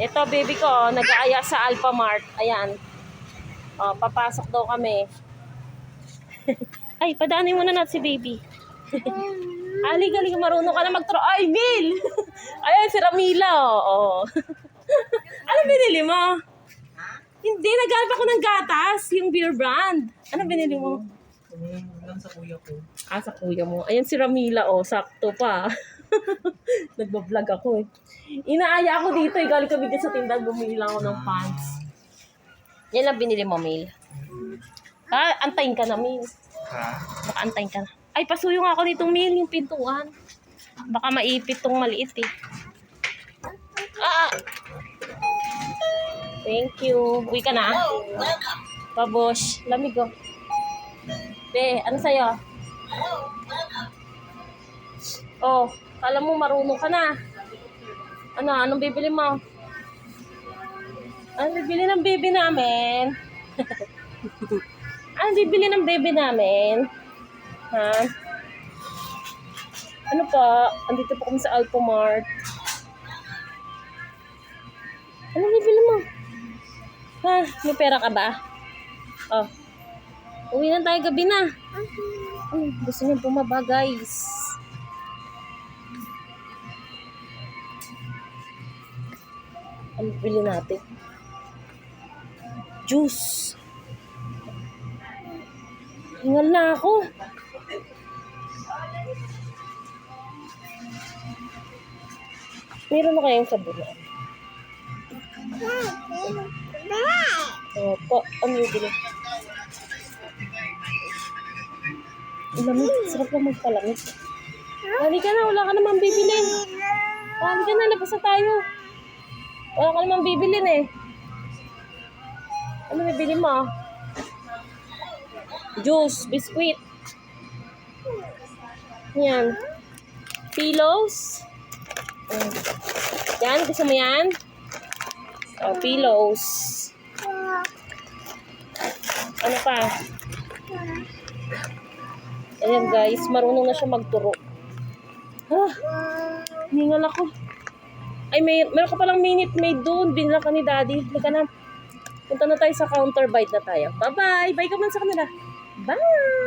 Ito, baby ko, oh, nag-aaya sa Alphamart. Ayan. Oh, papasok daw kami. Ay, padaanin muna natin si baby. Aliga, marunong ka na mag-tro. Ay, Mil! Ayan, si Ramila, oh. Ano binili mo? Hindi, naghanap ako ng gatas, yung beer brand. Ano binili mo? Lang sa kuya ko. Sa kuya mo. Ayan si Ramila, oh, sakto pa. Nagbablog ako eh. Inaaya ako dito eh. Galing kami dito sa tindahan, bumili lang ako ng pants. Yan lang binili mo, Mil. Antayin ka na, Mil. Ha? Baka antayin ka na. Ay, pasuyo nga ako nitong Mil, yung pintuan. Baka maipit tong maliit eh. Thank you. Uwi ka na. Pabosh. Lamig oh. Be, ano sa'yo? Oh, kala mo marunong ka na. Anong bibili mo? Anong bibili ng baby namin? Anong bibili ng baby namin? Ha? Ano pa? Andito po kami sa Alphamart. Anong bibili mo? Ha? May pera ka ba? Oh. Uwi na tayo gabi na. Gusto niya bumaba, guys. Ano bili natin? Juice. Hingal na ako. Meron na kayong sabunan? Opo. Ano yung bili? Lamig. Sarap lang magpalamig. Halika na. Wala ka namang bibilin. Halika na. Labas na tayo. Wala ka namang bibilin eh. Ano bibili mo? Juice. Biskuit. Yan. Pillows. Yan. Gusto mo yan? Oh, pillows. Ano pa? Ayan guys, marunong na siya magturo. Hingal ako. Ay, meron ka palang Minute Maid doon. Binila ka ni Daddy. Halika na. Punta na tayo sa counter, bite na tayo. Bye-bye. Bye ka man sa kanila. Bye!